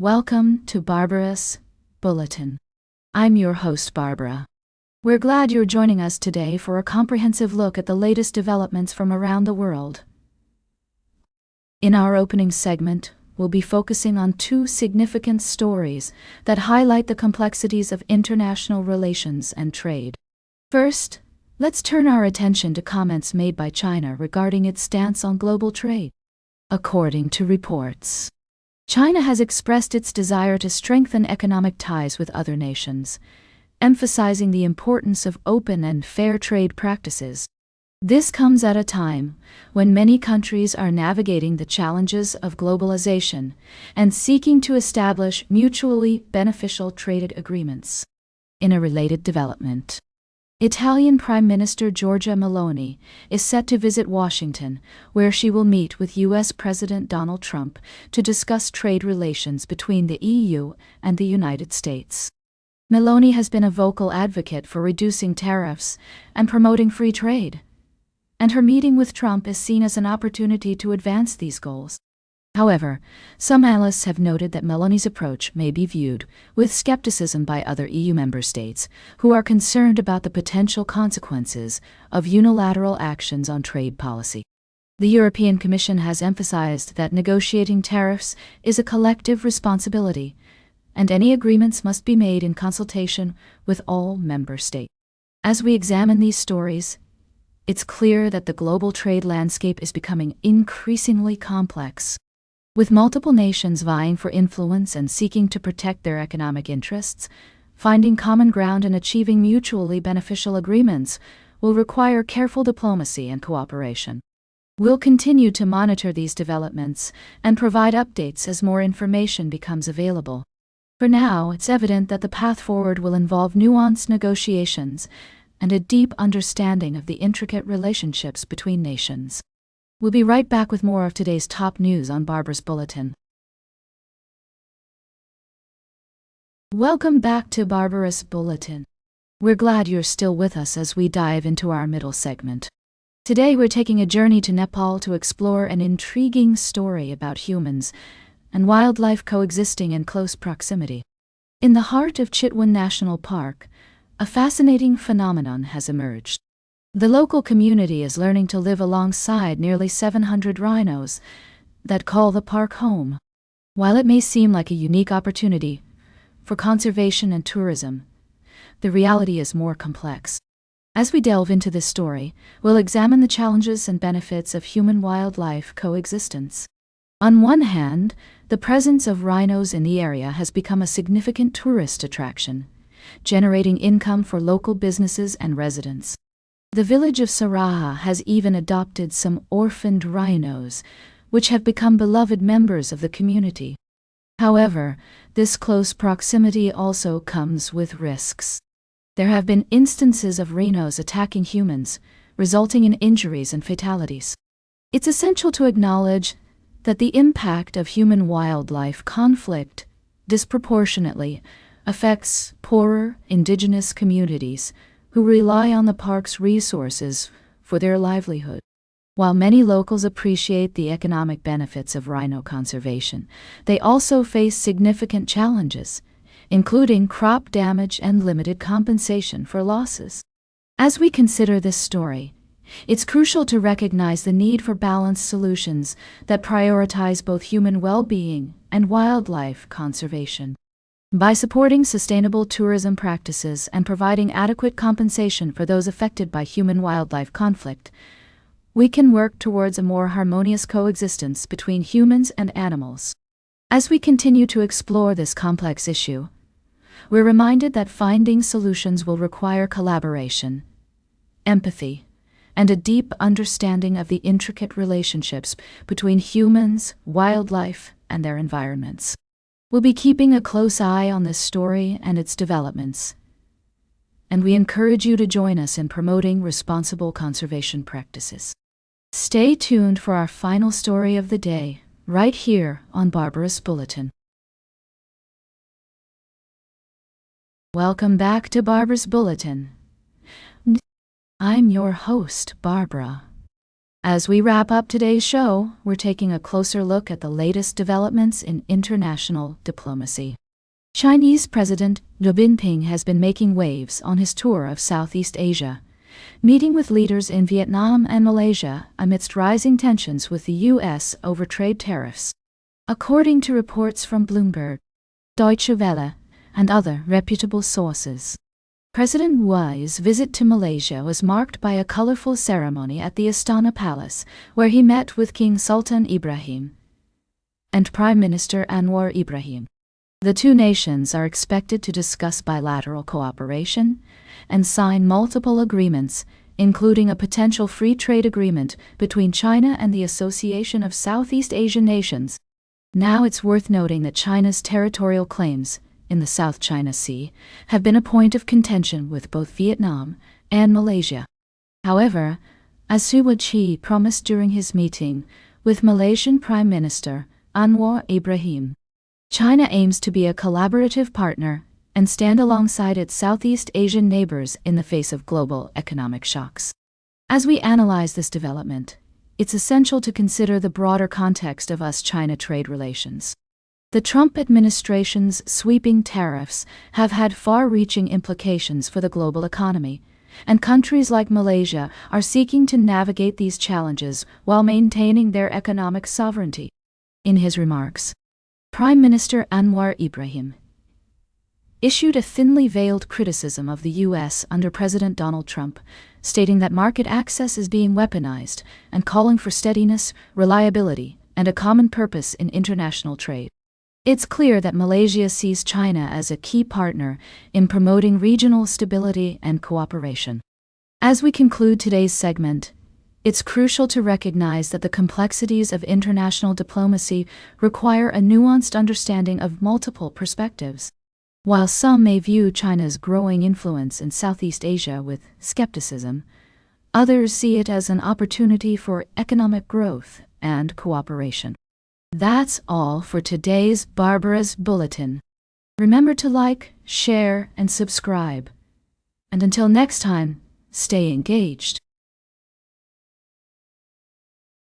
Welcome to Barbara's Bulletin. I'm your host, Barbara. We're glad you're joining us today for a comprehensive look at the latest developments from around the world. In our opening segment, we'll be focusing on two significant stories that highlight the complexities of international relations and trade. First, let's turn our attention to comments made by China regarding its stance on global trade. According to reports, China has expressed its desire to strengthen economic ties with other nations, emphasizing the importance of open and fair trade practices. This comes at a time when many countries are navigating the challenges of globalization and seeking to establish mutually beneficial trade agreements. In a related development, Italian Prime Minister Giorgia Meloni is set to visit Washington, where she will meet with U.S. President Donald Trump to discuss trade relations between the EU and the United States. Meloni has been a vocal advocate for reducing tariffs and promoting free trade, and her meeting with Trump is seen as an opportunity to advance these goals. However, some analysts have noted that Meloni's approach may be viewed with skepticism by other EU member states who are concerned about the potential consequences of unilateral actions on trade policy. The European Commission has emphasized that negotiating tariffs is a collective responsibility, and any agreements must be made in consultation with all member states. As we examine these stories, it's clear that the global trade landscape is becoming increasingly complex. With multiple nations vying for influence and seeking to protect their economic interests, finding common ground and achieving mutually beneficial agreements will require careful diplomacy and cooperation. We'll continue to monitor these developments and provide updates as more information becomes available. For now, it's evident that the path forward will involve nuanced negotiations and a deep understanding of the intricate relationships between nations. We'll be right back with more of today's top news on Barbara's Bulletin. Welcome back to Barbara's Bulletin. We're glad you're still with us as we dive into our middle segment. Today we're taking a journey to Nepal to explore an intriguing story about humans and wildlife coexisting in close proximity. In the heart of Chitwan National Park, a fascinating phenomenon has emerged. The local community is learning to live alongside nearly 700 rhinos that call the park home. While it may seem like a unique opportunity for conservation and tourism, the reality is more complex. As we delve into this story, we'll examine the challenges and benefits of human-wildlife coexistence. On one hand, the presence of rhinos in the area has become a significant tourist attraction, generating income for local businesses and residents. The village of Saraha has even adopted some orphaned rhinos, which have become beloved members of the community. However, this close proximity also comes with risks. There have been instances of rhinos attacking humans, resulting in injuries and fatalities. It's essential to acknowledge that the impact of human-wildlife conflict disproportionately affects poorer indigenous communities who rely on the park's resources for their livelihood. While many locals appreciate the economic benefits of rhino conservation, they also face significant challenges, including crop damage and limited compensation for losses. As we consider this story, it's crucial to recognize the need for balanced solutions that prioritize both human well-being and wildlife conservation. By supporting sustainable tourism practices and providing adequate compensation for those affected by human-wildlife conflict, we can work towards a more harmonious coexistence between humans and animals. As we continue to explore this complex issue, we're reminded that finding solutions will require collaboration, empathy, and a deep understanding of the intricate relationships between humans, wildlife, and their environments. We'll be keeping a close eye on this story and its developments, and we encourage you to join us in promoting responsible conservation practices. Stay tuned for our final story of the day, right here on Barbara's Bulletin. Welcome back to Barbara's Bulletin. I'm your host, Barbara. As we wrap up today's show, we're taking a closer look at the latest developments in international diplomacy. Chinese President Xi Jinping has been making waves on his tour of Southeast Asia, meeting with leaders in Vietnam and Malaysia amidst rising tensions with the U.S. over trade tariffs. According to reports from Bloomberg, Deutsche Welle, and other reputable sources, President Xi's visit to Malaysia was marked by a colorful ceremony at the Astana Palace, where he met with King Sultan Ibrahim and Prime Minister Anwar Ibrahim. The two nations are expected to discuss bilateral cooperation and sign multiple agreements, including a potential free trade agreement between China and the Association of Southeast Asian Nations. Now it's worth noting that China's territorial claims in the South China Sea have been a point of contention with both Vietnam and Malaysia. However, as Suu Kyi promised during his meeting with Malaysian Prime Minister Anwar Ibrahim, China aims to be a collaborative partner and stand alongside its Southeast Asian neighbors in the face of global economic shocks. As we analyze this development, it's essential to consider the broader context of US-China trade relations. The Trump administration's sweeping tariffs have had far-reaching implications for the global economy, and countries like Malaysia are seeking to navigate these challenges while maintaining their economic sovereignty. In his remarks, Prime Minister Anwar Ibrahim issued a thinly veiled criticism of the U.S. under President Donald Trump, stating that market access is being weaponized and calling for steadiness, reliability, and a common purpose in international trade. It's clear that Malaysia sees China as a key partner in promoting regional stability and cooperation. As we conclude today's segment, it's crucial to recognize that the complexities of international diplomacy require a nuanced understanding of multiple perspectives. While some may view China's growing influence in Southeast Asia with skepticism, others see it as an opportunity for economic growth and cooperation. That's all for today's Barbara's Bulletin. Remember to like, share, and subscribe. And until next time, stay engaged.